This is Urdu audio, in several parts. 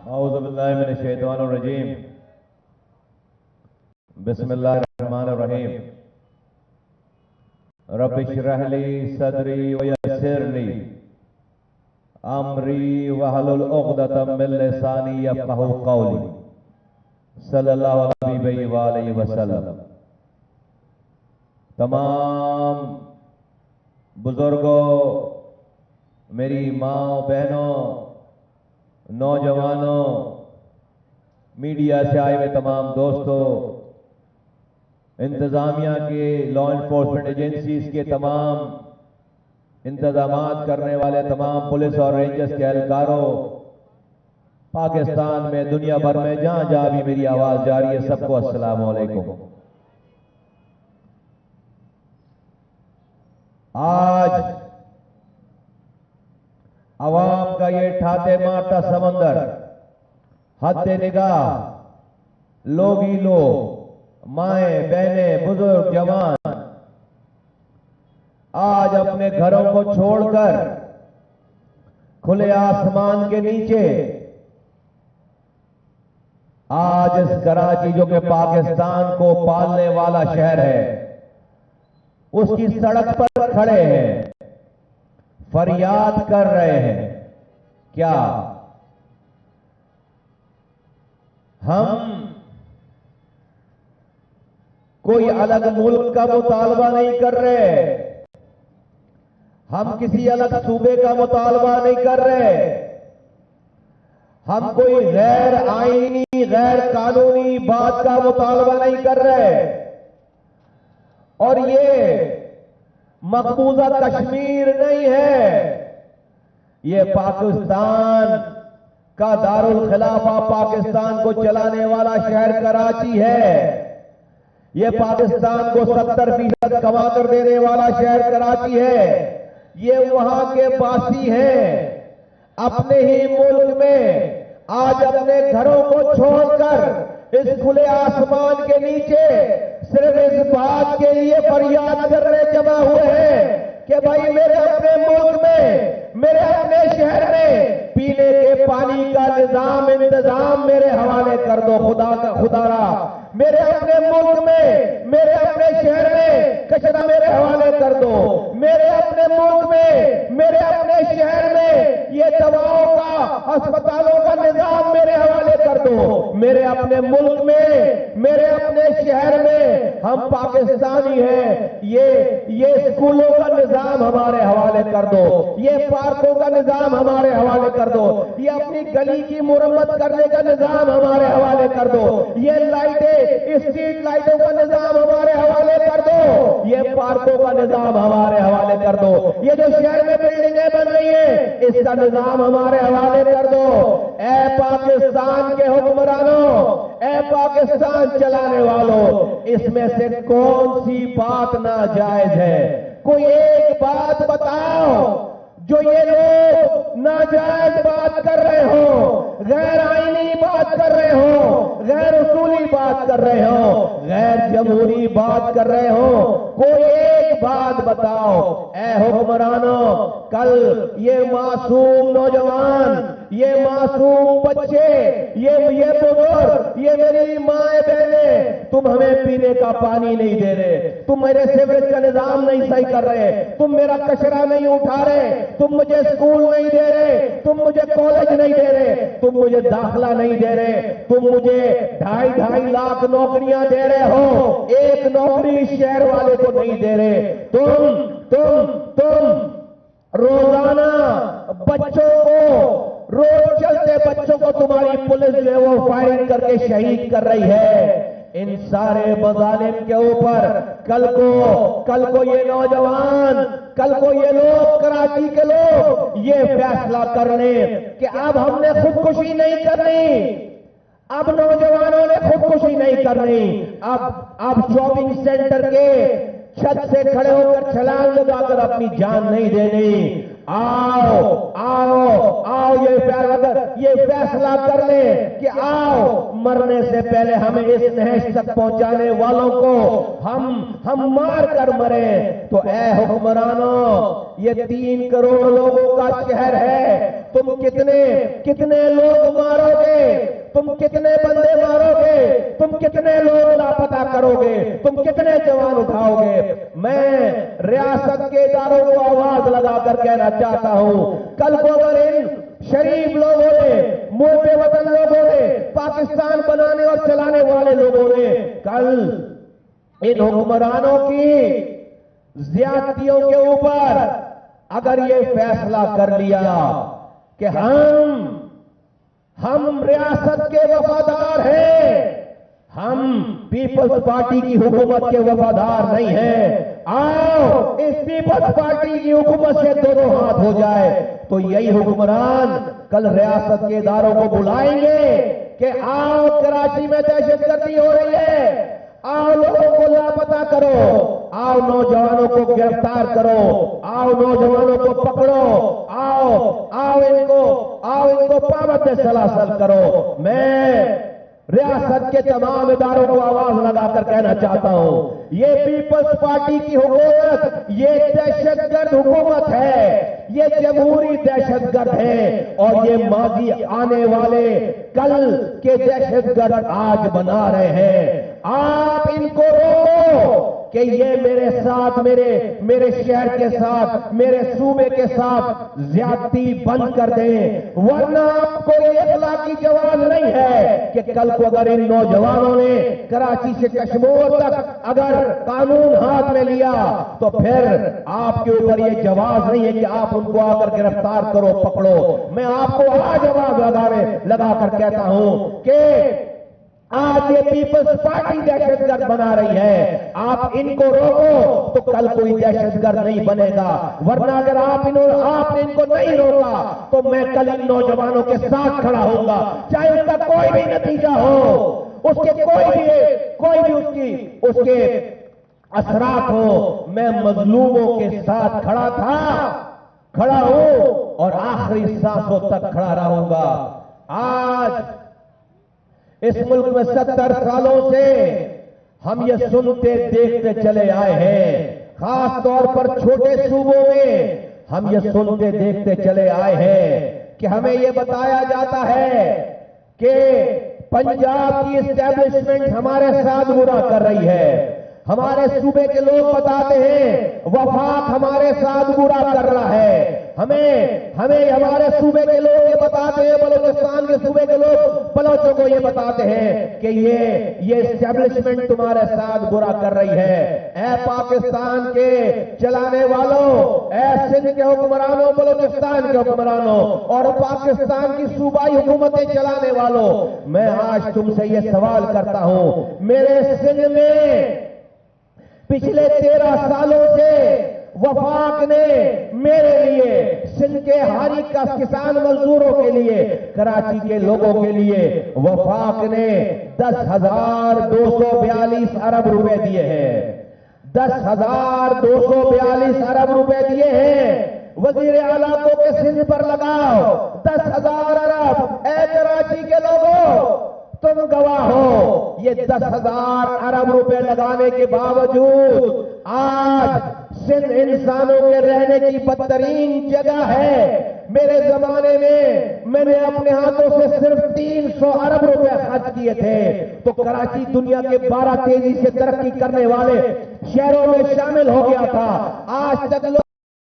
اعوذ باللہ من الشیطان الرجیم بسم اللہ الرحمن الرحیم رب اشرح لی صدری ویسر لی امری واحلل عقدۃ من لسانی یفقہوا قولی صلی اللہ علیہ وآلہ وسلم۔ تمام بزرگوں، میری ماں بہنوں، نوجوانوں، میڈیا سے آئے ہوئے تمام دوستوں، انتظامیہ کے لا انفورسمنٹ ایجنسیز کے تمام انتظامات کرنے والے تمام پولیس اور رینجرز کے اہلکاروں، پاکستان میں دنیا بھر میں جہاں جہاں بھی میری آواز جا رہی ہے، سب کو السلام علیکم۔ آج عوام کا یہ ٹھاتے مارتا سمندر، حد نگاہ، لوگ ہی لوگ، مائیں بہنیں بزرگ جوان آج اپنے گھروں کو چھوڑ کر کھلے آسمان کے نیچے آج اس کراچی جو کہ پاکستان کو پالنے والا شہر ہے، اس کی سڑک پر کھڑے ہیں، فریاد کر رہے ہیں۔ کیا ہم کوئی الگ ملک کا مطالبہ نہیں کر رہے، ہم کسی الگ صوبے کا مطالبہ نہیں کر رہے، ہم کوئی غیر آئینی غیر قانونی بات کا مطالبہ نہیں کر رہے، اور یہ مقبوضہ کشمیر نہیں ہے، یہ پاکستان کا دارالخلافہ، پاکستان کو چلانے والا شہر کراچی ہے، یہ پاکستان کو 70% کما کر دینے والا شہر کراچی ہے، یہ وہاں کے باسی ہیں۔ اپنے ہی ملک میں آج اپنے گھروں کو چھوڑ کر اس کھلے آسمان کے نیچے صرف اس بات کے لیے فریاد کرنے جمع ہوئے ہیں کہ بھائی میرے اپنے ملک میں، میرے اپنے شہر میں پینے کے پانی کا نظام انتظام میرے حوالے کر دو خدا را، میرے اپنے ملک میں، میرے اپنے شہر میں کچرا میرے حوالے کر دو، میرے اپنے ملک میں، میرے اپنے شہر میں یہ دواؤں کا، ہسپتالوں کا نظام میرے حوالے کر دو، میرے اپنے ملک میں، میرے اپنے شہر میں ہم پاکستانی ہیں، یہ اسکولوں کا نظام ہمارے حوالے کر دو، یہ پارکوں کا نظام ہمارے حوالے کر دو، یہ اپنی گلی کی مرمت کرنے کا نظام ہمارے حوالے کر دو، یہ لائٹیں، اسٹریٹ لائٹوں کا نظام ہمارے حوالے کر دو، یہ پارکوں کا نظام ہمارے حوالے کر دو، یہ جو شہر میں بلڈنگیں بن رہی ہیں اس کا نظام ہمارے حوالے کر دو۔ اے پاکستان کے حکمرانوں، اے پاکستان چلانے والوں، اس میں سے کون سی بات ناجائز ہے؟ کوئی ایک بات بتاؤ جو یہ لوگ ناجائز بات کر رہے ہوں، غیر آئینی بات کر رہے ہوں، غیر اصولی بات کر رہے ہوں، غیر جمہوری بات کر رہے ہوں، کوئی ایک بات بتاؤ۔ اے حکمرانوں، کل یہ معصوم نوجوان، یہ معصوم بچے، یہ بزرگ، یہ میری مائیں بہنیں، تم ہمیں پینے کا پانی نہیں دے رہے، تم میرے سیوریج کا نظام نہیں صحیح کر رہے، تم میرا کچرا نہیں اٹھا رہے، تم مجھے اسکول نہیں دے رہے، تم مجھے کالج نہیں دے رہے، تم مجھے داخلہ نہیں دے رہے، تم مجھے 2.5 لاکھ نوکریاں دے رہے ہو، ایک نوکری شہر والے کو نہیں دے رہے، تم روزانہ بچوں کو، روز چلتے بچوں کو تمہاری پولیس جو ہے وہ فائرنگ کر کے شہید کر رہی ہے۔ ان سارے مظالم کے اوپر کل کو یہ نوجوان، کل کو یہ لوگ، کراچی کے لوگ یہ فیصلہ کر لیں کہ اب ہم نے خودکشی نہیں کرنی، اب نوجوانوں نے خودکشی نہیں کرنی، اب شاپنگ سینٹر کے چھت سے کھڑے ہو کر چھلانگ لگا کر اپنی جان نہیں دینی۔ آؤ یہ فیصلہ کر لیں کہ آؤ مرنے سے پہلے ہمیں اس نہج تک پہنچانے والوں کو ہم مار کر مریں۔ تو اے حکمرانوں، یہ 3 کروڑ لوگوں کا شہر ہے، تم کتنے لوگ مارو گے، تم کتنے بندے مارو گے، تم کتنے لوگ لاپتہ کرو گے، تم کتنے جوان اٹھاؤ گے؟ میں ریاست کے اداروں کو آواز لگا کر کہنا چاہتا ہوں، کل کو اگر ان شریف لوگوں نے، محب وطن لوگوں نے، پاکستان بنانے اور چلانے والے لوگوں نے کل ان حکمرانوں کی زیادتیوں کے اوپر اگر یہ فیصلہ کر لیا کہ ہم ریاست کے وفادار ہیں، ہم پیپلز پارٹی کی حکومت کے وفادار نہیں ہیں، آؤ اس پیپلز پارٹی کی حکومت سے دونوں ہاتھ ہو جائے، تو یہی حکمران کل ریاست کے اداروں کو بلائیں گے کہ آؤ کراچی میں دہشت گردی ہو رہی ہے، آؤ لوگوں کو لاپتہ کرو، آؤ نوجوانوں کو گرفتار کرو، آؤ نوجوانوں کو پکڑو، آؤ ان کو پابند سلاسل کرو۔ میں ریاست کے تمام اداروں کو آواز لگا کر کہنا چاہتا ہوں، یہ پیپلز پارٹی کی حکومت یہ دہشت گرد حکومت ہے، یہ جمہوری دہشت گرد ہے، اور یہ ماضی آنے والے کل کے دہشت گرد آج بنا رہے ہیں۔ آپ ان کو روکو کہ یہ میرے ساتھ، میرے شہر کے ساتھ، میرے صوبے کے ساتھ زیادتی بند کر دیں، ورنہ آپ کو یہ اخلاقی جواز نہیں ہے کہ کل کو اگر ان نوجوانوں نے کراچی سے کشمیر تک اگر قانون ہاتھ میں لیا تو پھر آپ کے اوپر یہ جواز نہیں ہے کہ آپ ان کو آ کر گرفتار کرو، پکڑو۔ میں آپ کو آج آواز لگا کر کہتا ہوں کہ آج یہ پیپلز پارٹی دہشت گرد بنا رہی ہے، آپ ان کو روکو تو کل کوئی دہشت گرد نہیں بنے گا، ورنہ اگر آپ نے ان کو نہیں روکا تو میں کل ان نوجوانوں کے ساتھ کھڑا ہوں گا، چاہے اس کا کوئی بھی نتیجہ ہو، اس کے کوئی بھی اس کے اثرات ہو، میں مظلوموں کے ساتھ کھڑا ہوں اور آخری سانسوں تک کھڑا رہوں گا۔ آج اس ملک میں 70 سالوں سے ہم یہ سنتے دیکھتے چلے آئے ہیں، خاص طور پر چھوٹے صوبوں میں ہم یہ سنتے دیکھتے چلے آئے ہیں کہ ہمیں یہ بتایا جاتا ہے کہ پنجاب کی اسٹیبلشمنٹ ہمارے ساتھ برا کر رہی ہے، ہمارے صوبے کے لوگ بتاتے ہیں وفاق ہمارے ساتھ برا کر رہا ہے، ہمیں ہمارے صوبے کے لوگ یہ بتاتے ہیں، بلوچستان کے صوبے کے لوگ بلوچوں کو یہ بتاتے ہیں کہ یہ اسٹیبلشمنٹ تمہارے ساتھ برا کر رہی ہے۔ اے پاکستان کے چلانے والوں، اے سندھ کے حکمرانوں، بلوچستان کے حکمرانوں اور پاکستان کی صوبائی حکومتیں چلانے والوں، میں آج تم سے یہ سوال کرتا ہوں، میرے سندھ میں پچھلے 13 سالوں سے وفاق نے میرے لیے، سندھ کے ہاری کسان مزدوروں کے لیے، کراچی کے لوگوں کے لیے وفاق نے 10,242 ارب روپے دیے ہیں، 10,242 ارب روپے دیے ہیں۔ وزیر اعلیٰ کو کہ سندھ پر لگاؤ 10,000 ارب، اے کراچی کے لوگوں تم گواہ ہو، یہ 10,000 ارب روپے لگانے کے باوجود آج سندھ انسانوں کے رہنے کی بدترین جگہ ہے۔ میرے زمانے میں نے اپنے ہاتھوں سے صرف 300 ارب روپے خرچ کیے تھے تو کراچی دنیا کے 12 تیزی سے ترقی کرنے والے شہروں میں شامل ہو گیا تھا۔ آج تک لوگ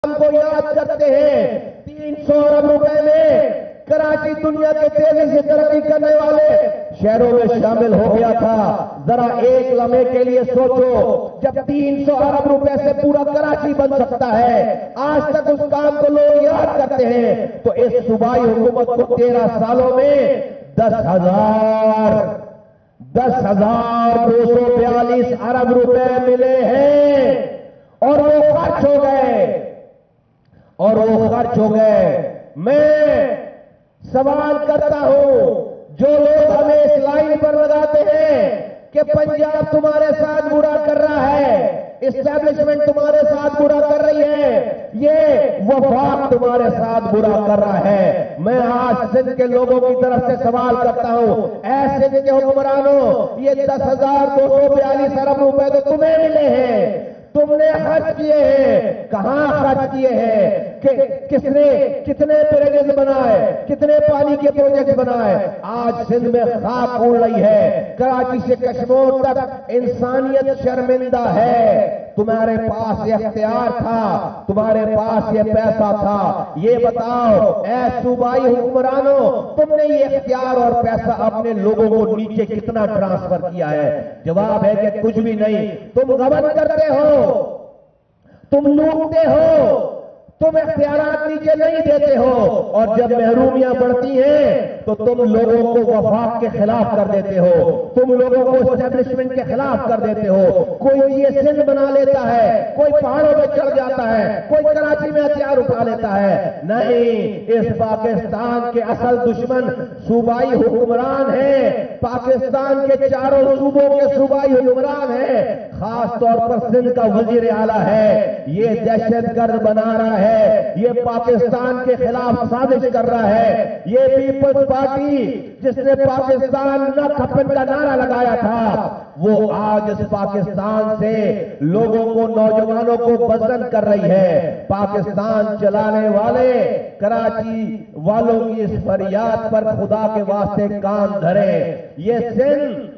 ہم کو یاد کرتے ہیں 300 ارب روپے میں کراچی دنیا کے تیزی سے ترقی کرنے والے شہروں میں شامل ہو گیا تھا۔ ذرا ایک لمحے کے لیے سوچو، جب 300 ارب روپے سے پورا کراچی بن سکتا ہے، آج تک اس کام کو لوگ یاد کرتے ہیں، تو اس صوبائی حکومت کو 13 سالوں میں 10,242 ارب روپے ملے ہیں اور وہ خرچ ہو گئے۔ میں سوال کرتا ہوں، جو لوگ ہمیں اس لائن پر لگاتے ہیں کہ پنجاب تمہارے ساتھ برا کر رہا ہے، اسٹیبلشمنٹ تمہارے ساتھ برا کر رہی ہے، یہ وفاق تمہارے ساتھ برا کر رہا ہے، میں آج سندھ کے لوگوں کی طرف سے سوال کرتا ہوں، اے سندھ کے حکمرانوں، یہ 10,242 ارب روپے تو تمہیں ملے ہیں، تم نے خرچ کیے ہیں، کہاں خرچ کیے ہیں؟ کس نے کتنے بریجز بنائے، کتنے پانی کے پروجیکٹ بنائے. آج سندھ میں خاک اڑ رہی ہے. کراچی سے کشمیر تک انسانیت شرمندہ ہے. تمہارے پاس یہ اختیار تھا، تمہارے پاس یہ پیسہ تھا. یہ بتاؤ اے صوبائی حکمرانوں، تم نے یہ اختیار اور پیسہ اپنے لوگوں کو نیچے کتنا ٹرانسفر کیا ہے؟ جواب ہے کہ کچھ بھی نہیں. تم غبن کرتے ہو، تم لوٹتے ہو، تم اختیارات نیچے نہیں دیتے ہو، اور جب محرومیاں بڑھتی ہیں تو تم لوگوں کو وفاق کے خلاف کر دیتے ہو، تم لوگوں کو اسٹیبلشمنٹ کے خلاف کر دیتے ہو. کوئی یہ سندھ بنا لیتا ہے، کوئی پہاڑوں پہ چڑھ جاتا ہے، کوئی کراچی میں ہتھیار اٹھا لیتا ہے. نہیں، اس پاکستان کے اصل دشمن صوبائی حکمران ہیں. پاکستان کے چاروں صوبوں کے صوبائی حکمران ہیں. خاص طور پر سندھ کا وزیر اعلیٰ ہے. یہ دہشت گرد بنا رہا ہے، یہ پاکستان کے خلاف سازش کر رہا ہے. یہ پیپلز پارٹی جس نے پاکستان نہ کھپن کا نعرہ لگایا تھا، وہ آج اس پاکستان سے لوگوں کو، نوجوانوں کو بدزن کر رہی ہے. پاکستان چلانے والے کراچی والوں کی اس فریاد پر خدا کے واسطے کان دھریں. یہ سندھ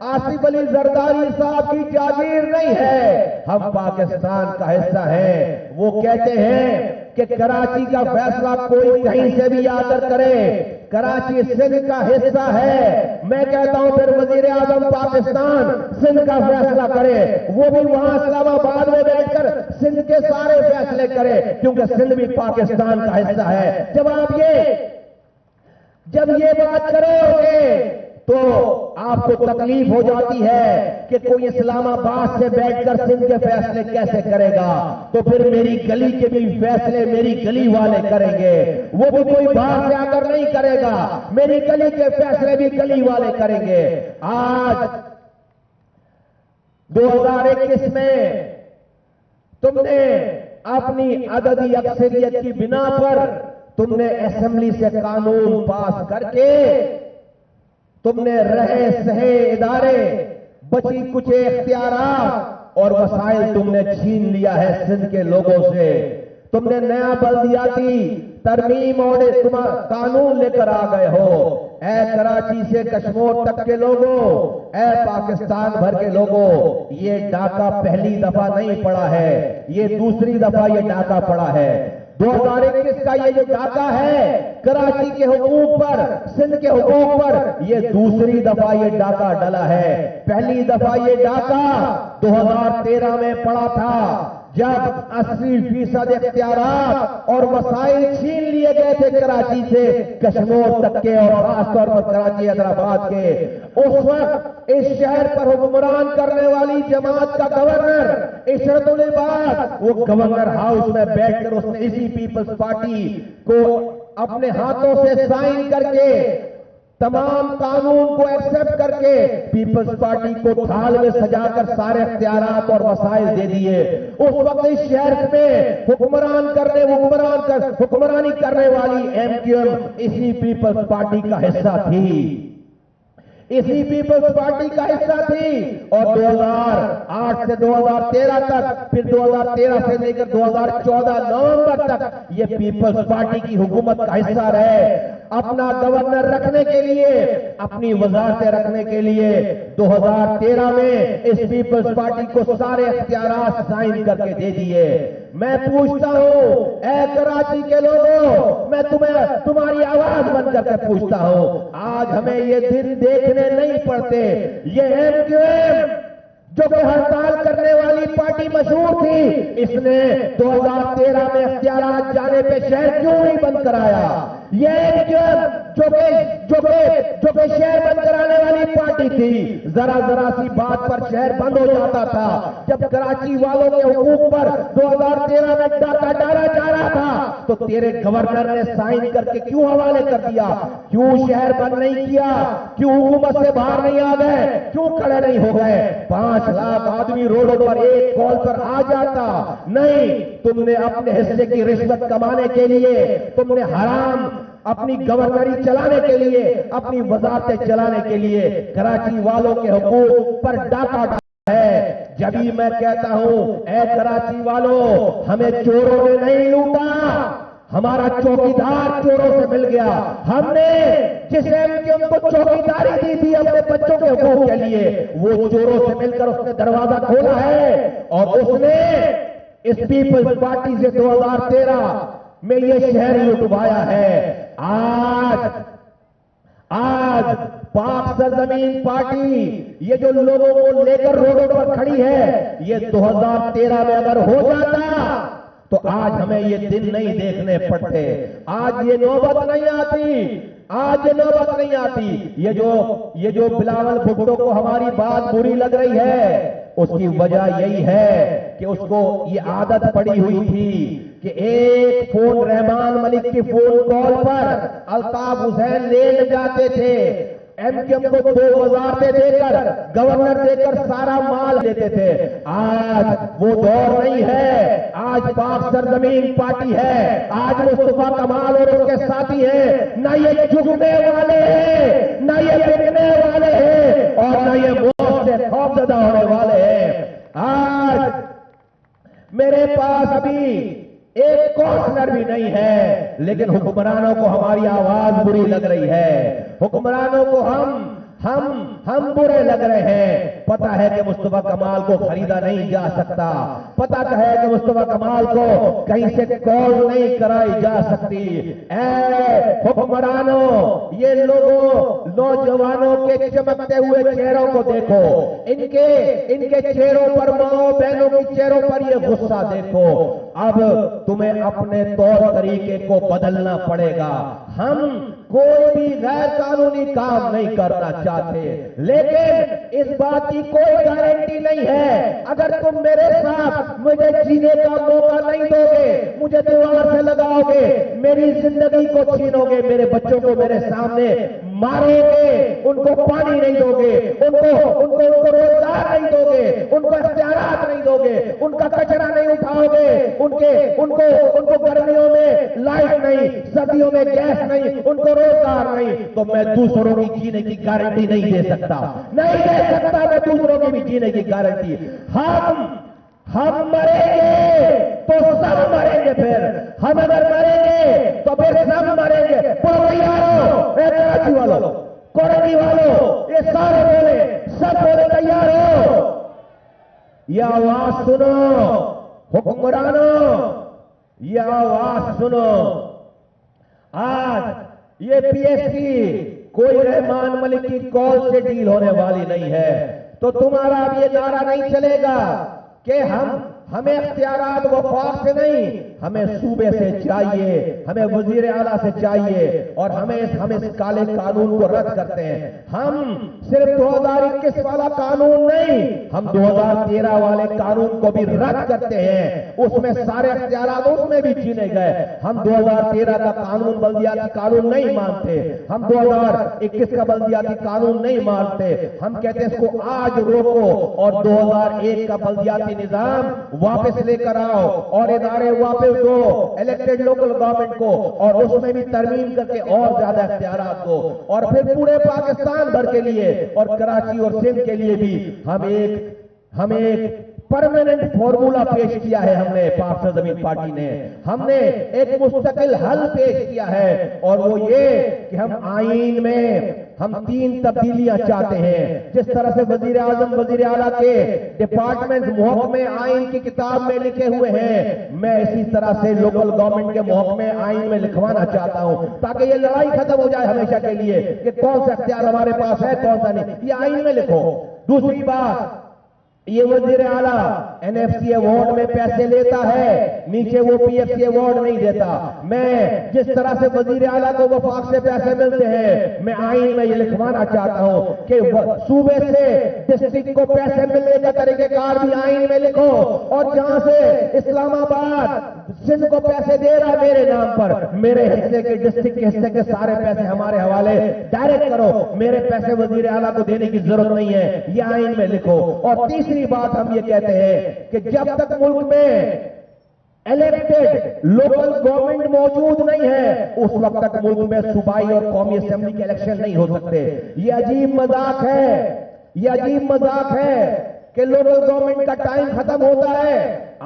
آصف علی زرداری صاحب کی جاگیر نہیں ہے، ہم پاکستان کا حصہ ہیں. وہ کہتے ہیں کہ کراچی کا فیصلہ کوئی کہیں سے بھی آ کر کرے، کراچی سندھ کا حصہ ہے. میں کہتا ہوں پھر وزیر اعظم پاکستان سندھ کا فیصلہ کرے، وہ بھی وہاں اسلام آباد میں بیٹھ کر سندھ کے سارے فیصلے کرے، کیونکہ سندھ بھی پاکستان کا حصہ ہے. جب یہ بات کرے ہوگے تو آپ کو تکلیف ہو جاتی ہے کہ کوئی اسلام آباد سے بیٹھ کر سندھ کے فیصلے کیسے کرے گا، تو پھر میری گلی کے بھی فیصلے میری گلی والے کریں گے. وہ بھی کوئی باہر سے آ کر نہیں کرے گا، میری گلی کے فیصلے بھی گلی والے کریں گے. آج 2021 میں تم نے اپنی عددی اکثریت کی بنا پر تم نے اسمبلی سے قانون پاس کر کے تم نے رہے سہے ادارے، بچی کچے اختیارات اور وسائل تم نے چھین لیا ہے سندھ کے لوگوں سے. تم نے نیا بلدیاتی ترمیم اور قانون لے کر آ گئے ہو. اے کراچی سے کشمیر تک کے لوگوں، اے پاکستان بھر کے لوگوں، یہ ڈاکہ پہلی دفعہ نہیں پڑا ہے، یہ دوسری دفعہ یہ ڈاکہ پڑا ہے. 2021 کا یہ جو ڈاکہ ہے کراچی کے حقوق پر، سندھ کے حقوق پر، یہ دوسری دفعہ یہ ڈاکہ ڈلا ہے. پہلی دفعہ یہ ڈاکہ 2013 میں پڑا تھا جب 80% اختیارات اور وسائل چھین لیے گئے تھے کراچی سے کشمیر تک کے، اور خاص طور پر کراچی حیدرآباد کے. اس وقت اس شہر پر حکمران کرنے والی جماعت کا گورنر عشرت العباد، وہ گورنر ہاؤس میں بیٹھ کر اس نے اسی پیپلز پارٹی کو اپنے ہاتھوں سے سائن کر کے تمام قانون کو ایکسپٹ کر کے پیپلز پارٹی کو تھال میں سجا کر سارے اختیارات اور وسائل دے دیے. اس وقت اس شہر میں حکمرانی کرنے والی ایم کیو ایم اسی پیپلز پارٹی کا حصہ تھی، اسی پیپلز پارٹی کا حصہ تھی. اور 2008 سے 2013 تک، پھر 2013 سے لے کر 2014 نومبر تک یہ پیپلز پارٹی کی حکومت کا حصہ رہے. اپنا گورنر رکھنے کے لیے، اپنی وزارتیں رکھنے کے لیے 2013 میں اس پیپلز پارٹی کو سارے اختیارات سائن کر کے دے دیے. میں پوچھتا ہوں اے کراچی کے لوگوں، میں تمہاری آواز بن کر کے پوچھتا ہوں، آج ہمیں یہ دن دیکھنے نہیں پڑتے. یہ ایم کیو ایم جو کہ ہڑتال کرنے والی پارٹی مشہور تھی، اس نے 2013 میں اختیارات جانے پہ شہر کیوں نہیں بند کرایا؟ یہ جو کہ شہر بند کرانے والی پارٹی تھی، ذرا سی بات پر شہر بند ہو جاتا تھا. جب کراچی والوں کے حقوق پر 2013 میں ڈاکہ ڈالا جا رہا تھا تو تیرے گورنر نے سائن کر کے کیوں حوالے کر دیا؟ کیوں شہر بند نہیں کیا؟ کیوں حکومت سے باہر نہیں آ گئے؟ کیوں کھڑے نہیں ہو گئے؟ 5 لاکھ آدمی روڈوں پر ایک کال پر آ جاتا. نہیں، تم نے اپنے حصے کی رشوت کمانے کے لیے، تم نے حرام اپنی گورنری چلانے کے لیے، اپنی وزارتیں چلانے کے لیے کراچی والوں کے حقوق پر ڈاکہ ڈالا ہے. جبھی میں کہتا ہوں اے کراچی والوں، ہمیں چوروں نے نہیں لوٹا، ہمارا چوکیدار چوروں سے مل گیا۔ ہم نے جس ایم کو چوکیداری دی تھی اپنے بچوں کے حقوق کے لیے، وہ چوروں سے مل کر اس نے دروازہ کھولا ہے، اور اس نے اس پیپلز پارٹی سے 2013 میں یہ شہر لٹوایا ہے۔ آج پاک سرزمین پارٹی یہ جو لوگوں کو لے کر روڈوں پر کھڑی ہے، یہ 2013 میں اگر ہو جاتا تو آج ہمیں یہ دن نہیں دیکھنے پڑتے، آج یہ نوبت نہیں آتی، آج یہ نوبت نہیں آتی۔ یہ جو بلاول بھٹو کو ہماری بات بری لگ رہی ہے، اس کی وجہ یہی ہے کہ اس کو یہ عادت پڑی ہوئی تھی کہ ایک فون رحمان ملک کی فون کال پر الطاف حسین لے جاتے تھے، ایم کیو ایم کو 2 وزارتیں دے کر، گورنر دے کر سارا مال دیتے تھے۔ آج وہ دور نہیں ہے، آج پاک سرزمین پارٹی ہے، آج مصطفیٰ کمال اور ان کے ساتھی ہیں، نہ یہ جھکنے والے ہیں، نہ یہ بکنے والے ہیں، اور نہ یہ موت سے خوفزدہ ہونے والے ہیں۔ آج میرے پاس ابھی ایک کونسلر بھی نہیں ہے، لیکن حکمرانوں کو ہماری آواز بری لگ رہی ہے، حکمرانوں کو ہم برے لگ رہے ہیں۔ پتا ہے کہ مصطفیٰ کمال کو خریدا نہیں جا سکتا، پتا ہے کہ مصطفیٰ کمال کو کہیں سے کال نہیں کرائی جا سکتی۔ اے حکمرانوں، یہ لوگوں نوجوانوں کے چمکتے ہوئے چہروں کو دیکھو، ان کے چہروں پر، ماؤں بہنوں کے چہروں پر یہ غصہ دیکھو۔ اب تمہیں اپنے طور طریقے کو بدلنا پڑے گا۔ ہم کوئی بھی غیر قانونی کام نہیں کرنا چاہتے، لیکن اس بات کی کوئی گارنٹی نہیں ہے، اگر تم میرے ساتھ مجھے جینے کا موقع نہیں دو گے، مجھے دیوار سے لگاؤ گے، میری زندگی کو چھینو گے، میرے بچوں کو میرے سامنے مارو گے، ان کو پانی نہیں دو گے، ان کو روزگار نہیں دو گے، ان کو اختیارات نہیں دو گے، ان کا کچرا نہیں اٹھاؤ گے، ان کو گرمیوں میں لائٹ نہیں، سردیوں میں گیس نہیں، ان کو روزگار نہیں، تو میں دوسروں کی جینے کی گارنٹی نہیں دے سکتا میں دوسروں کی بھی جینے کی گارنٹی۔ ہم مریں گے تو سب مریں گے، پھر ہم اگر مریں گے تو پھر سب مریں گے۔ تیار ہو کراچی والوں، کورنی والوں، یہ سارے بولے، سب بولے تیار ہو؟ یہ آواز سنو حکمرانوں، یہ آواز سنو۔ آج یہ پی ایس سی کوئی رحمان ملک کی کال سے ڈیل ہونے والی نہیں ہے، تو تمہارا اب یہ نعرہ نہیں چلے گا کہ ہمیں اختیارات وفاق سے نہیں، ہمیں صوبے سے چاہیے، ہمیں وزیر اعلیٰ سے چاہیے، اور ہم اس کالے قانون کو رد کرتے ہیں۔ ہم صرف 2021 والا قانون نہیں، ہم 2013 والے قانون کو بھی رد کرتے ہیں، اس میں سارے اختیارات اس میں بھی چھینے گئے۔ ہم 2013 کا قانون بلدیاتی قانون نہیں مانتے، ہم 2021 کا بلدیاتی قانون نہیں مانتے، ہم کہتے ہیں اس کو آج روکو اور 2001 کا بلدیاتی نظام واپس لے کر آؤ، اور ادارے واپس دو الیکٹڈ لوکل گورنمنٹ کو، اور اس میں بھی ترمیم کر کے اور زیادہ اختیارات دو، اور پھر پورے پاکستان بھر کے لیے اور کراچی اور سندھ کے لیے بھی ہم ایک پرماننٹ فارمولا پیش کیا ہے۔ ہم نے پاک سرزمین پارٹی نے ہم نے ایک مستقل حل پیش کیا ہے، اور وہ یہ کہ ہم آئین میں ہم 3 تبدیلیاں چاہتے ہیں۔ جس طرح سے وزیر اعظم وزیر اعلیٰ کے ڈپارٹمنٹ محکمے آئین کی کتاب میں لکھے ہوئے ہیں، میں اسی طرح سے لوکل گورنمنٹ کے محکمے آئین میں لکھوانا چاہتا ہوں، تاکہ یہ لڑائی ختم ہو جائے ہمیشہ کے لیے کہ کون سا اختیار ہمارے پاس ہے کون سا نہیں، یہ آئین میں لکھو۔ دوسری بات، یہ وزیر اعلیٰ این ایف سی ایوارڈ میں پیسے لیتا ہے، نیچے وہ پی ایف سی ایوارڈ نہیں دیتا۔ میں جس طرح سے وزیر اعلیٰ کو وفاق سے پیسے ملتے ہیں، میں آئین میں یہ لکھوانا چاہتا ہوں کہ صوبے سے ڈسٹرکٹ کو پیسے ملنے کا طریقہ کار بھی آئین میں لکھو، اور جہاں سے اسلام آباد سندھ کو پیسے دے رہا میرے نام پر، میرے حصے کے ڈسٹرکٹ کے حصے کے سارے پیسے ہمارے حوالے ڈائریکٹ کرو، میرے پیسے وزیر اعلیٰ کو دینے کی ضرورت نہیں ہے، یہ آئین میں لکھو۔ اور تیسری بات ہم یہ کہتے ہیں کہ جب تک ملک میں الیکٹڈ لوکل گورنمنٹ موجود نہیں ہے، اس وقت تک ملک میں صوبائی اور قومی اسمبلی کے الیکشن نہیں ہو سکتے۔ یہ عجیب مذاق ہے کہ لوکل گورنمنٹ کا ٹائم ختم ہوتا ہے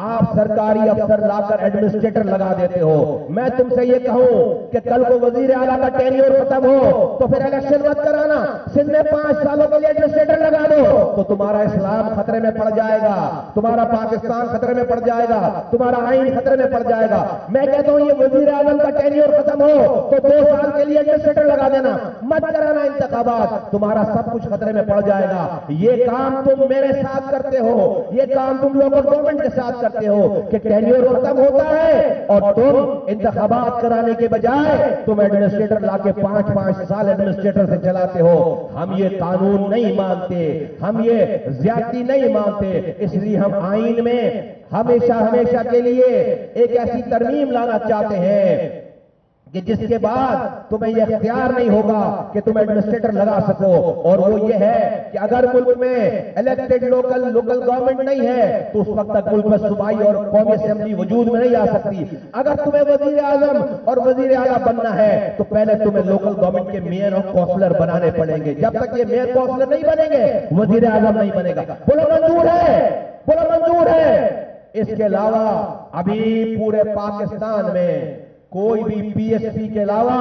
آپ سرکاری افسر لا کر ایڈمنسٹریٹر لگا دیتے ہو. میں تم سے یہ کہوں کہ کل کو وزیر اعلیٰ کا ٹینیور ختم ہو تو پھر الیکشن مت کرانا, سندھ میں 5 سالوں کے لیے ایڈمنسٹریٹر لگا دو, تو تمہارا اسلام خطرے میں پڑ جائے گا, تمہارا پاکستان خطرے میں پڑ جائے گا, تمہارا آئین خطرے میں پڑ جائے گا. میں کہتا ہوں یہ وزیر اعظم کا ٹینیور ختم ہو تو 2 سال کے لیے ایڈمنسٹریٹر لگا دینا, مت کرانا انتخابات, تمہارا سب کچھ خطرے میں پڑ جائے گا. یہ کام تم میرے ساتھ کرتے ہو, یہ کام تم لوکل گورنمنٹ کے ساتھ کرتے ہو کہ ٹینیور ختم ہوتا ہے اور تم انتخابات کرانے کے بجائے تم ایڈمنسٹریٹر لا کے 5 سال ایڈمنسٹریٹر سے چلاتے ہو. ہم یہ قانون نہیں مانتے, ہم یہ زیادتی نہیں مانتے, اس لیے ہم آئین میں ہمیشہ کے لیے ایک ایسی ترمیم لانا چاہتے ہیں کہ جس کے بعد تمہیں یہ اختیار نہیں ہوگا کہ تم ایڈمنسٹریٹر لگا سکو, اور وہ یہ ہے کہ اگر ملک میں الیکٹڈ لوکل گورنمنٹ نہیں ہے تو اس وقت تک ملک میں صوبائی اور قومی اسمبلی وجود میں نہیں آ سکتی. اگر تمہیں وزیر اعظم اور وزیر اعلیٰ بننا ہے تو پہلے تمہیں لوکل گورنمنٹ کے میئر اور کونسلر بنانے پڑیں گے. جب تک یہ میئر کونسلر نہیں بنیں گے وزیر اعظم نہیں بنے گا. بولو منظور ہے, بولو منظور ہے. اس کے علاوہ ابھی پورے پاکستان میں کوئی بھی پی ایس پی کے علاوہ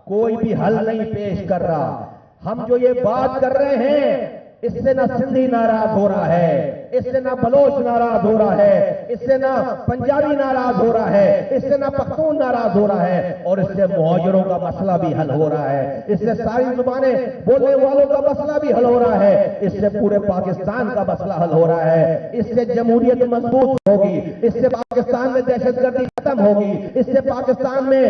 کوئی بھی حل نہیں پیش کر رہا. ہم جو یہ بات کر رہے ہیں اس سے نہ سندھی ناراض ہو رہا ہے, اس سے نہ بلوچ ناراض ہو رہا ہے, اس سے نہ پنجابی ناراض ہو رہا ہے, اس سے نہ پختون ناراض ہو رہا ہے, اور اس سے مہاجروں کا مسئلہ بھی حل ہو رہا ہے, اس سے ساری زبانیں بولنے والوں کا مسئلہ بھی حل ہو رہا ہے, اس سے پورے پاکستان کا مسئلہ حل ہو رہا ہے. اس سے جمہوریت مضبوط ہوگی, اس سے پاکستان میں دہشت گردی ختم ہوگی, اس سے پاکستان میں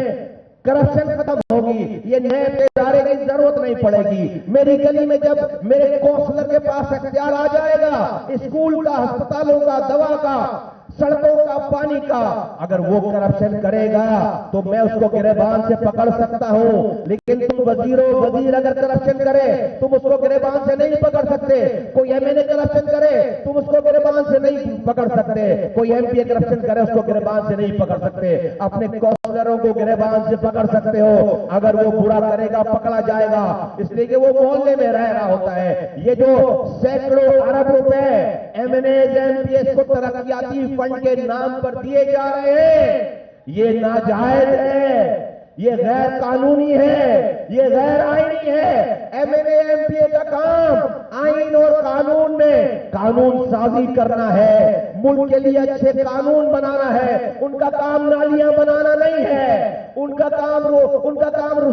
کرپشن ختم ہوگی, یہ نئے ادارے کی ضرورت نہیں پڑے گی. میری گلی میں جب میرے کونسلر کے پاس اختیار آ جائے گا اسکول کا, ہسپتالوں کا, دوا کا, سڑکوں کا, پانی کا, اگر وہ کرپشن کرے گا تو میں اس کو گریبان سے پکڑ سکتا ہوں. لیکن تم وزیر اگر کرپشن کرے تم اس کو گریبان سے نہیں پکڑ سکتے. کوئی ایم این اے کرپشن کرے تم اس کو گریبان سے نہیں پکڑ سکتے. کوئی ایم پی اے کرپشن کرے اس کو گریبان سے نہیں پکڑ سکتے. اپنے کونسلروں کو گریبان سے پکڑ سکتے ہو, اگر وہ برا کرے گا پکڑا جائے گا, اس لیے کہ وہ محلے میں رہ رہا ہوتا ہے. یہ جو سینکڑوں ارب روپے M N A M P S کو ترقیاتی فنڈ کے نام پر دیے جا رہے ہیں یہ ناجائز ہے, یہ غیر قانونی ہے, یہ غیر آئینی ہے. M N A M P A کا کام آئین اور قانون میں قانون سازی کرنا ہے, ملک کے لیے اچھے قانون بنانا ہے. ان کا کام نالیاں بنانا نہیں ہے, ان کا کام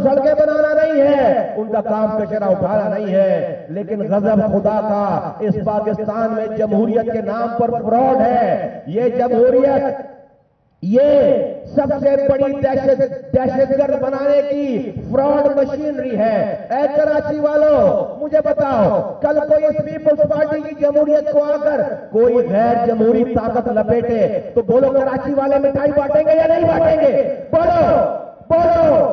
سڑکیں بنانا نہیں ہے, ان کا کام کچرا اٹھانا نہیں ہے. لیکن غضب خدا کا اس پاکستان میں جمہوریت کے نام پر فراڈ ہے. یہ جمہوریت یہ سب سے بڑی دہشت گرد بنانے کی فراڈ مشینری ہے. اے کراچی والوں مجھے بتاؤ, کل کوئی اس پیپلز پارٹی کی جمہوریت کو آ کر کوئی غیر جمہوری طاقت لپیٹے تو بولو کراچی والے مٹھائی بانٹیں گے یا نہیں بانٹیں گے؟ بولو بولو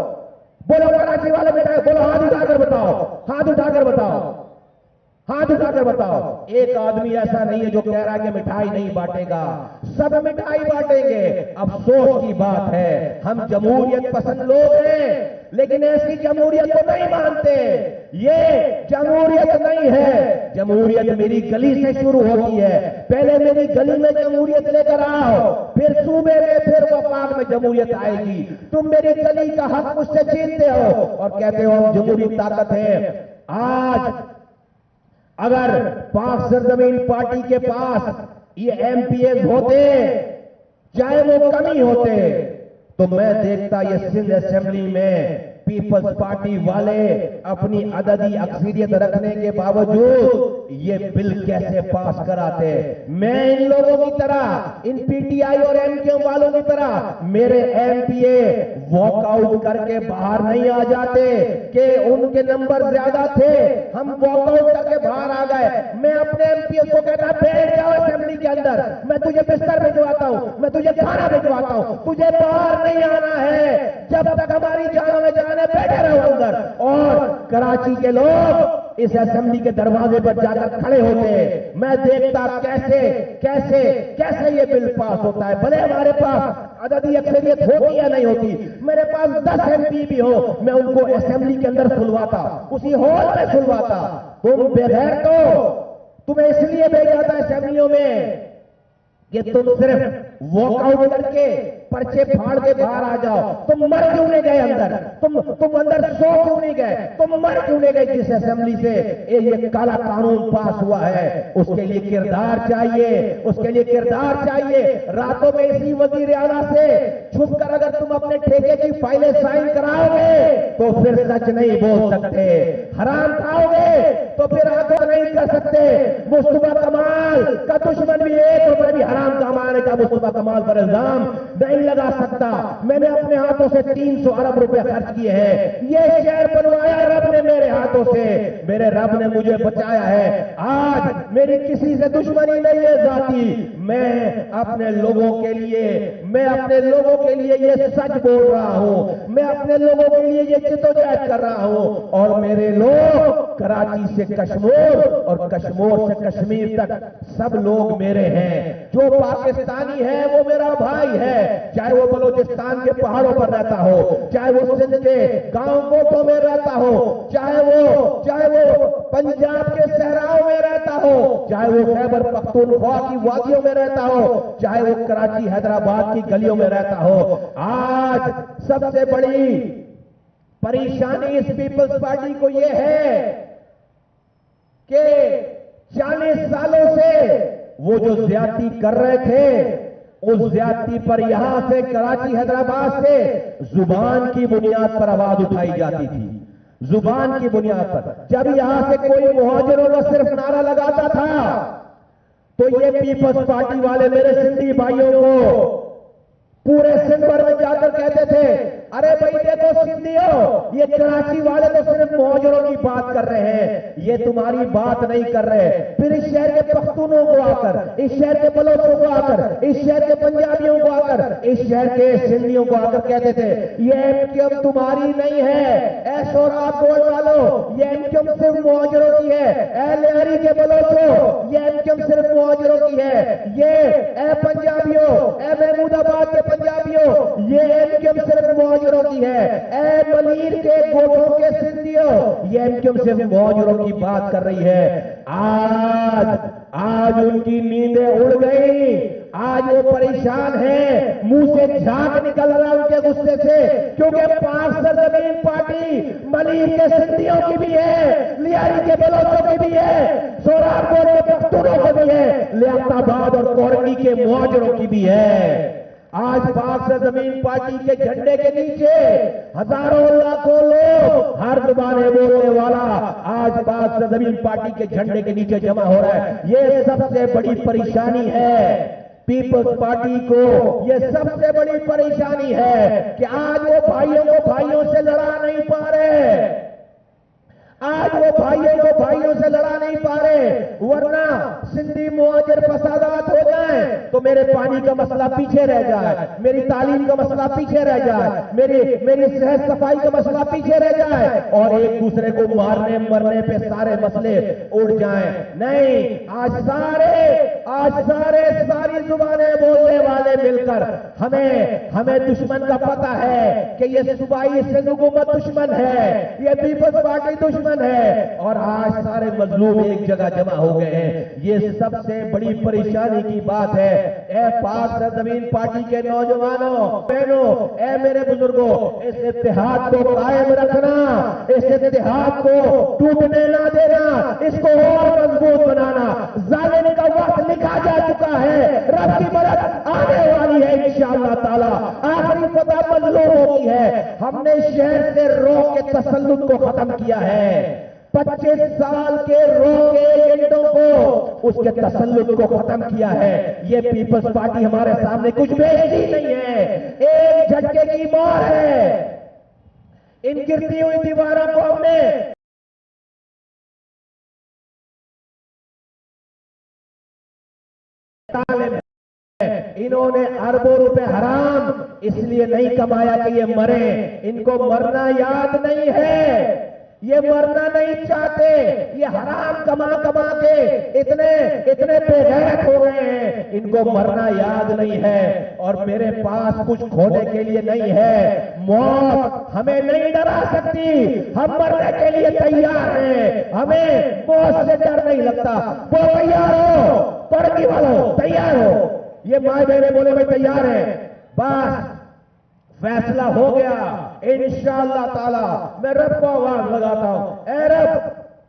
بولو کراچی والے مٹھائی, بولو ہاتھ اٹھا کر بتاؤ, ہاتھ اٹھا کر بتاؤ, ہاتھ اٹھا کر بتاؤ. ایک آدمی ایسا نہیں ہے جو کہہ رہا ہے کہ مٹھائی نہیں بانٹے گا, سب مٹھائی بانٹیں گے. افسوس کی بات ہے ہم جمہوریت پسند لوگ ہیں لیکن ایسی جمہوریت کو نہیں مانتے. یہ جمہوریت نہیں ہے, جمہوریت میری گلی سے شروع ہوتی ہے. پہلے میری گلی میں جمہوریت لے کر آؤ, پھر صوبے میں, پھر وفاق میں جمہوریت آئے گی. تم میری گلی کا حق مجھ سے چھینتے ہو اور کہتے ہو ہم جمہوری طاقت ہے. آج اگر پاک سرزمین پارٹی کے پاس یہ ایم پی ایز ہوتے چاہے وہ کمی ہوتے تو میں دیکھتا یہ سندھ اسمبلی میں پیپلز پارٹی والے اپنی عددی اکثریت رکھنے کے باوجود یہ بل کیسے پاس کراتے. میں ان لوگوں کی طرح, ان پی ٹی آئی اور ایم کیو والوں کی طرح میرے M P A walk out کر کے باہر نہیں آ جاتے کہ ان کے نمبر زیادہ تھے ہم واک آؤٹ کر کے باہر آ گئے. میں اپنے ایم پی اے کو کہتا بیٹھ جاؤ اسمبلی کے اندر, میں تجھے بستر بھجواتا ہوں, میں تجھے کھانا بھجواتا ہوں, تجھے باہر نہیں آنا ہے جب تک ہماری جانوں میں جانے بیٹھے رہو اندر. اور کراچی کے لوگ اس اسمبلی کے دروازے پر جا کر کھڑے ہوتے ہیں. میں دیکھتا کیسے کیسے کیسے یہ بل پاس ہوتا ہے. بھلے ہمارے پاس عددی اکثریت ہوتی یا نہیں ہوتی, میرے پاس 10 ایم پی بھی ہو, میں ان کو اسمبلی کے اندر سلواتا, اسی ہال میں سلواتا. تم بغیر تو تمہیں اس لیے بھیجا تھا اسمبلیوں میں کہ تم صرف واک آؤٹ کر کے پرچے پھاڑ کے باہر آ جاؤ. تم مر کیوں نہیں گئے اندر؟ تم اندر سو کیوں نہیں گئے؟ تم مر کیوں نہیں گئے؟ جس اسمبلی سے یہ کالا قانون پاس ہوا ہے اس کے لیے کردار چاہیے، اس کے لیے کردار چاہیے. راتوں میں اسی وزیر اعلیٰ سے چھپ کر اگر تم اپنے ٹھیکے کی فائلیں سائن کراؤ گے تو پھر سچ نہیں بول سکتے، حرام کھاؤ گے تو پھر آنکھوں نہیں کر سکتے. مصطفیٰ کمال کا دشمن بھی ایک روپے بھی حرام کمانے کا مصطفیٰ کمال پر الزام نہیں لگا سکتا. میں نے اپنے ہاتھوں سے 300 ارب روپے خرچ کیے ہیں. یہ شہر بنوایا رب نے میرے ہاتھوں سے، میرے رب نے مجھے بچایا ہے. آج میری کسی سے دشمنی نہیں ہے ذاتی. میں اپنے لوگوں کے لیے یہ سچ بول رہا ہوں، میں اپنے لوگوں کے لیے یہ جدوجہد کر رہا ہوں. اور میرے لوگ کراچی سے کشمیر اور کشمیر سے کشمیر تک سب لوگ میرے ہیں. جو پاکستانی ہے وہ میرا بھائی ہے، چاہے وہ بلوچستان کے پہاڑوں پر رہتا ہو، چاہے وہ سندھ کے گاؤں کوٹوں میں رہتا ہو، چاہے وہ پنجاب کے صحراؤں میں رہتا ہو، چاہے وہ خیبر پختونخوا کی وادیوں میں رہتا ہو، چاہے وہ کراچی حیدرآباد کی گلیوں میں رہتا ہو. آج سب سے بڑی پریشانی اس پیپلز پارٹی کو یہ ہے کہ 40 سالوں سے وہ جو زیادتی کر رہے تھے اس زیادتی پر یہاں سے کراچی حیدرآباد سے زبان کی بنیاد پر آواز اٹھائی جاتی تھی. زبان کی بنیاد پر جب یہاں سے کوئی مہاجروں کا صرف نعرہ لگاتا تھا تو یہ پیپلز پارٹی والے میرے سندھی بھائیوں کو پورے سندھ بھر میں جا کر کہتے تھے ارے بھائی دیکھو سندھیو، یہ کراچی والے تو صرف مہاجروں کی بات کر رہے ہیں، یہ تمہاری بات نہیں کر رہے. پھر اس شہر کے پختونوں کو آ کر، اس شہر کے بلوچوں کو آ کر، اس شہر کے پنجابیوں کو آ کر، اس شہر کے سندھیوں کو آ کر کہتے تھے یہ MQM تمہاری نہیں ہے، اے سوراب گوڈ والوں یہ MQM صرف مہاجروں کی ہے، اے لہری کے بلوچوں یہ MQM صرف مہاجروں کی ہے، یہ اے پنجابیوں، اے محمود آباد کے پنجابیوں یہ MQM صرف مہاجروں کی ہے، اے ملیر کے گوٹوں کے سندھیوں یہ MQM صرف مہاجروں کی بات کر رہی ہے. آج ان کی نیندیں اڑ گئی، آج وہ پریشان ہیں، منہ سے جھاگ نکل رہا ان کے غصے سے، کیونکہ پاک سرزمین پارٹی ملیر کے سندھیوں کی بھی ہے، لیاری کے بلوچوں کی بھی ہے، سوراب گوڈ کے پختونوں کی بھی ہے، لیاقت آباد اور کورنی کے مہاجروں کی بھی ہے. آج پاک سرزمین پارٹی کے جھنڈے کے نیچے ہزاروں لاکھوں لوگ، ہر زبانیں بولنے والا آج پاک سرزمین پارٹی کے جھنڈے کے نیچے جمع ہو رہا ہے. یہ سب سے بڑی پریشانی ہے پیپلز پارٹی کو، یہ سب سے بڑی پریشانی ہے کہ آج وہ بھائیوں کو بھائیوں سے لڑا نہیں پا رہے، آج وہ بھائیوں کو بھائیوں سے لڑا نہیں پا رہے. ورنہ سندھی مہاجر فسادات ہو جائیں تو میرے پانی کا مسئلہ پیچھے رہ جائے، میری تعلیم کا مسئلہ پیچھے رہ جائے، میری صحت صفائی کا مسئلہ پیچھے رہ جائے اور ایک دوسرے کو مارنے مرنے پہ سارے مسئلے اڑ جائیں. نہیں، آج ساری زبانیں بولنے والے مل کر ہمیں دشمن کا پتہ ہے کہ یہ صوبائی سندھ حکومت دشمن ہے، یہ پیپلز پارٹی دشمن ہے، اور آج سارے مظلوم ایک جگہ جمع ہو گئے ہیں. یہ سب سے بڑی پریشانی کی بات ہے. اے پاک سرزمین پارٹی کے نوجوانوں بہنوں، اے میرے بزرگوں، اس اتحاد کو قائم رکھنا، اس اتحاد کو ٹوٹنے نہ دینا، اس کو اور مضبوط بنانا. ظالم کا وقت لکھا جا چکا ہے، رب کی مدد آنے والی ہے انشاءاللہ تعالی. آخری فتح مظلوموں کی ہے. ہم نے شہر سے روح کے تسلط کو ختم کیا ہے، 25 سال کے رو کے ایجنٹوں کو اس کے تسلط کو ختم کیا ہے. یہ پیپلز پارٹی ہمارے سامنے کچھ بیچی نہیں ہے، ایک جھٹکے کی مار ہے. ان گرتی ہوئی دیواروں کو ہم نے انہوں نے اربوں روپے حرام اس لیے نہیں کمایا کہ یہ مرے، ان کو مرنا یاد نہیں ہے. یہ مرنا نہیں چاہتے، یہ حرام کما کما کے اتنے بے غیرت ہو گئے ہیں، ان کو مرنا یاد نہیں ہے، اور میرے پاس کچھ کھونے کے لیے نہیں ہے۔ موت ہمیں نہیں ڈرا سکتی، ہم مرنے کے لیے تیار ہیں، ہمیں موت سے ڈر نہیں لگتا۔ وہ تیار ہو، ترکی والوں تیار ہو، یہ مائیں بہنیں بولے میں تیار ہیں، بس فیصلہ ہو گیا انشاءاللہ تعالی۔ میں رب کو آواز لگاتا ہوں، اے رب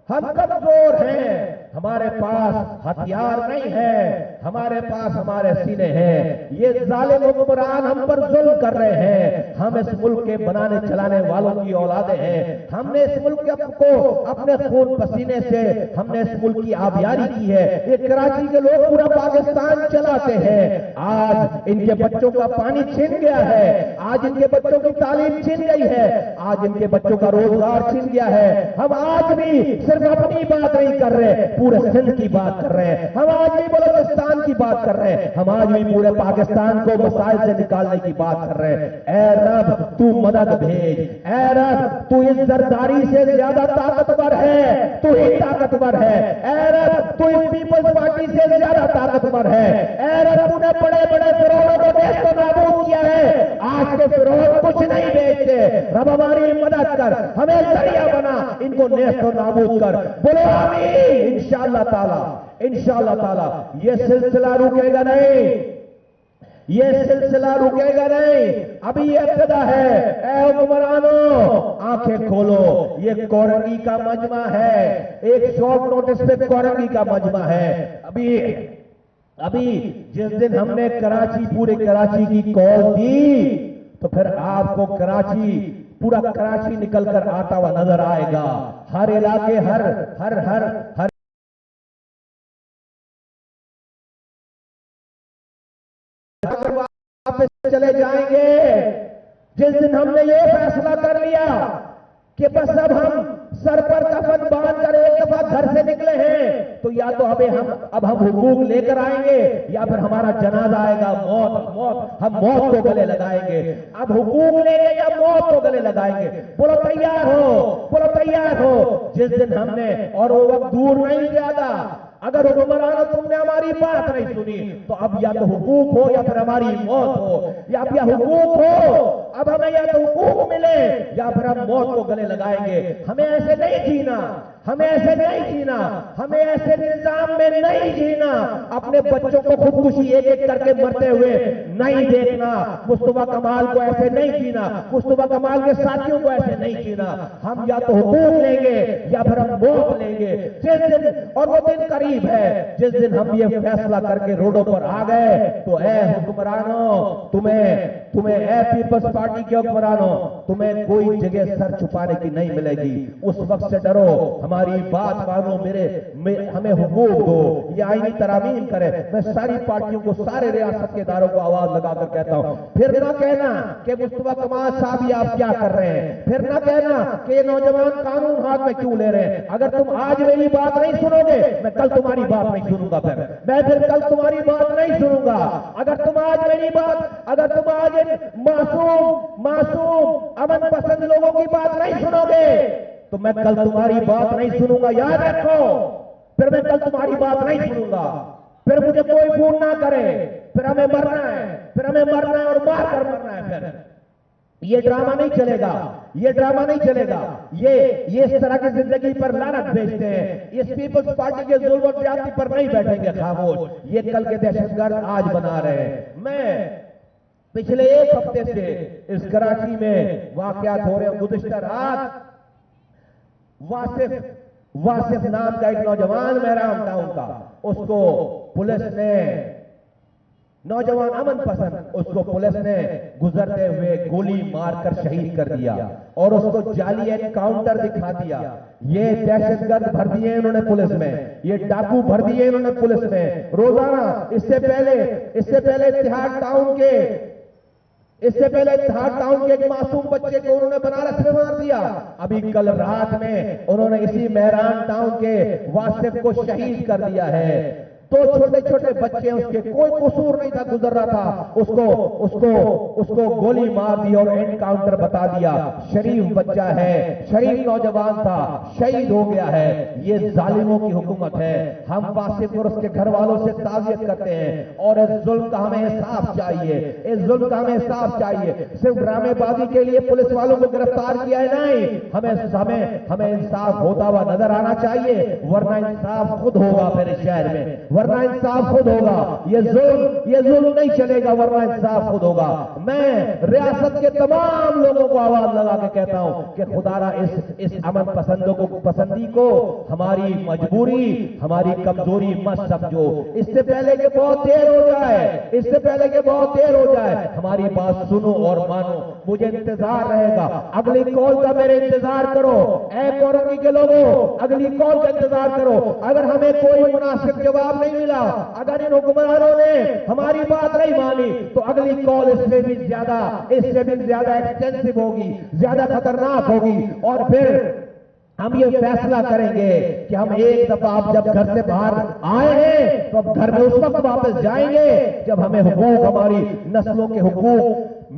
ہم کمزور ہیں، ہمارے پاس ہتھیار نہیں ہے، ہمارے پاس ہمارے سینے ہیں، یہ ظالم حکمران ہم پر ظلم کر رہے ہیں، ہم اس ملک کے بنانے چلانے والوں کی اولادیں ہیں، ہم نے اس ملک کو اپنے خون پسینے سے ہم نے اس ملک کی آبیاری کی ہے۔ یہ کراچی کے لوگ پورا پاکستان چلاتے ہیں، آج ان کے بچوں کا پانی چھن گیا ہے، آج ان کے بچوں کی تعلیم چھن گئی ہے، آج ان کے بچوں کا روزگار چھن گیا ہے۔ ہم آج بھی صرف اپنی بات نہیں کر رہے، پورے سندھ کی بات کر رہے ہیں، ہم آج بھی بلوچستان کی بات کر رہے ہیں، ہم آج بھی پورے پاکستان کو مسائل سے نکالنے کی بات کر رہے ہیں۔ اے رب تو مدد بھیج، اے رب تو اس زرداری سے زیادہ طاقتور ہے، تو ہی طاقتور ہے، اے رب تو اس پیپلز پارٹی سے زیادہ طاقتور ہے، اے رب تو نے بڑے بڑے فرعونوں کو نیست و نابود کیا ہے، آج کے فرعون کچھ نہیں بیچتے، رب ہماری مدد کر، ہمیں ذریعہ بنا، ان کو نیست و نابود کر۔ بولو آمین انشاءاللہ تعالی، انشاءاللہ تعالی۔ یہ سلسلہ رکے گا نہیں، یہ سلسلہ رکے گا نہیں، ابھی یہ ابتدا ہے۔ اے حکمرانوں آنکھیں کھولو، یہ کورنگی کا مجمع ہے، ایک شارٹ نوٹس پہ کورنگی کا مجمع ہے۔ ابھی جس دن ہم نے کراچی پورے کراچی کی کال دی تو پھر آپ کو کراچی پورا کراچی نکل کر آتا ہوا نظر آئے گا، ہر علاقے ہر واپس چلے جائیں گے۔ جس دن ہم نے یہ فیصلہ کر لیا کہ بس اب ہم سر پر کفن باندھ کر ایک دفعہ گھر سے نکلے ہیں تو یا تو اب ہم حقوق لے کر آئیں گے یا پھر ہمارا جنازہ آئے گا، موت، ہم موت کو گلے لگائیں گے۔ اب حقوق لیں گے یا موت کو گلے لگائیں گے؟ بولو تیار ہو، بولو تیار ہو۔ جس دن ہم نے، اور وہ وقت دور نہیں زیادہ، اگر حکمرانوں تم نے ہماری بات نہیں سنی تو اب یا تو حقوق ہو یا پھر ہماری موت ہو، یا اب یا حقوق ہو، اب ہمیں یا تو حقوق ملے یا پھر ہم موت کو گلے لگائیں گے۔ ہمیں ایسے نہیں جینا، ہمیں ایسے نہیں جینا، ہمیں ایسے نظام میں نہیں جینا۔ اپنے بچوں کو خودکشی ایک ایک کر کے مرتے ہوئے نہیں دیکھنا، مصطفیٰ کمال کو ایسے نہیں جینا، مصطفیٰ کمال کے ساتھیوں کو ایسے نہیں جینا۔ ہم یا تو حقوق لیں گے یا پھر ہم موت لیں گے۔ جس دن، اور وہ دن قریب ہے جس دن ہم یہ فیصلہ کر کے روڈوں پر آ گئے تو اے حکمرانوں، تمہیں اے پیپلز پارٹی کے حکمرانوں، تمہیں کوئی جگہ سر چھپانے کی نہیں ملے گی۔ اس وقت سے ڈرو، ہماری بات مانو، ہمیں حقوق دو، یہ آئینی ترامیم کرے۔ میں ساری پارٹیوں کو، سارے ریاست کے اداروں کو آواز لگا کر کہتا ہوں، پھر نہ کہنا کہ مصطفیٰ کمال صاحب یہ آپ کیا کر رہے ہیں، پھر نہ کہنا کہ یہ نوجوان قانون ہاتھ میں کیوں لے رہے ہیں۔ اگر تم آج میری بات نہیں سنو گے میں کل تمہاری بات نہیں سنوں گا، میں پھر کل تمہاری بات نہیں سنوں گا۔ اگر تم آج میری بات، اگر تم آج معصوم امن پسند لوگوں کی بات نہیں سنو گے تو میں کل تمہاری بات نہیں سنوں گا، یاد رکھو۔ پھر میں کل تمہاری بات نہیں سنوں گا، پھر مجھے کوئی فون نہ کرے، پھر ہمیں مرنا ہے اور مار کر مرنا ہے۔ پھر یہ ڈرامہ نہیں چلے گا، یہ ڈرامہ نہیں چلے گا، یہ اس طرح کی زندگی پر لعنت بھیجتے ہیں، اس پیپلز پارٹی کے ظلم و زیادتی پر نہیں بیٹھیں گے خاموش۔ یہ کل کے دہشت گرد آج بنا رہے ہیں۔ میں پچھلے ایک ہفتے سے اس کراچی میں واقعات ہو رہے ہیں۔ گزشتہ رات واصف نام کا ایک نوجوان مہرام ٹاؤن کا، اس کو پولیس نے، نوجوان امن پسند، اس کو پولیس نے گزرتے ہوئے گولی مار کر شہید کر دیا اور اس کو جعلی انکاؤنٹر دکھا دیا۔ یہ دہشت گرد بھر دیے انہوں نے پولیس میں، یہ ڈاکو بھر دیے انہوں نے پولیس میں روزانہ۔ اس سے پہلے اتحاد ٹاؤن کے ایک معصوم بچے کو انہوں نے بنارس میں مار دیا۔ ابھی کل رات میں انہوں نے اسی مہران ٹاؤن کے واصف کو شہید کر دیا ہے۔ دو چھوٹے چھوٹے بچے اس کے کوئی قصور نہیں تھا گزر رہا تھا، اس کو گولی مار دی اور انکاؤنٹر بتا دیا، شریف بچہ ہے، شریف نوجوان تھا، شہید ہو گیا ہے۔ یہ ظالموں کی حکومت ہے۔ ہم واصف اور اس کے گھر والوں سے تعزیت کرتے ہیں اور اس ظلم کا ہمیں انصاف چاہیے، اس ظلم کا ہمیں انصاف چاہیے۔ صرف ڈرامے بازی کے لیے پولیس والوں کو گرفتار کیا ہے نہیں، ہمیں انصاف ہوتا ہوا نظر آنا چاہیے، ورنہ انصاف خود ہوگا پھر شہر میں، ورنہ انصاف خود ہوگا۔ یہ ظلم نہیں چلے گا، ورنہ انصاف خود ہوگا۔ میں ریاست کے تمام لوگوں کو آواز لگا کے کہتا ہوں کہ خدا را اس امن پسندی کو ہماری مجبوری، ہماری کمزوری مت سمجھو۔ اس سے پہلے کہ بہت دیر ہو جائے، ہماری بات سنو اور مانو۔ مجھے انتظار رہے گا، اگلی کال کا میرے انتظار کرو۔ اے کورنی کے لوگوں، اگلی کال کا انتظار کرو۔ اگر ہمیں کوئی مناسب جواب نہیں ملا، اگر ان حکمرانوں نے ہماری بات نہیں مانی، تو اگلی کال اس سے بھی زیادہ ایکسٹینسو ہوگی، زیادہ خطرناک ہوگی، اور پھر ہم یہ فیصلہ کریں گے کہ ہم ایک دفعہ آپ جب گھر سے باہر آئے ہیں تو اب گھر میں اس وقت واپس جائیں گے جب ہمیں حقوق، ہماری نسلوں کے حقوق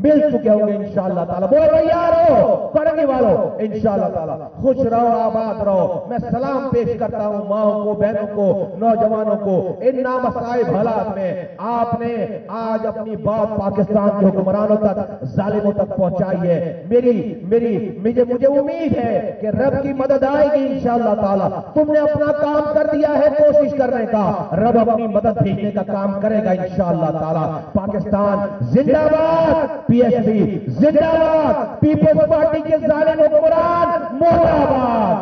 مل چکے ہوں گے انشاءاللہ تعالیٰ۔ بولو یار ہو کرنے والوں، انشاءاللہ تعالیٰ خوش رہو، آباد رہو۔ میں سلام پیش کرتا ہوں ماؤں کو، بہنوں کو، نوجوانوں کو۔ ان نامصائب حالات میں آپ نے آج اپنی بات پاکستان کے حکمرانوں تک، ظالموں تک پہنچائی ہے۔ مجھے امید ہے کہ رب کی مدد آئے گی انشاءاللہ تعالیٰ۔ تم نے اپنا کام کر دیا ہے کوشش کرنے کا، رب اپنی مدد بھیجنے کا کام کرے گا انشاءاللہ تعالیٰ۔ پاکستان زندہ باد، پی ایس پی زندہ باد، پیپلز پارٹی کے ظالم حکمران مرد آباد۔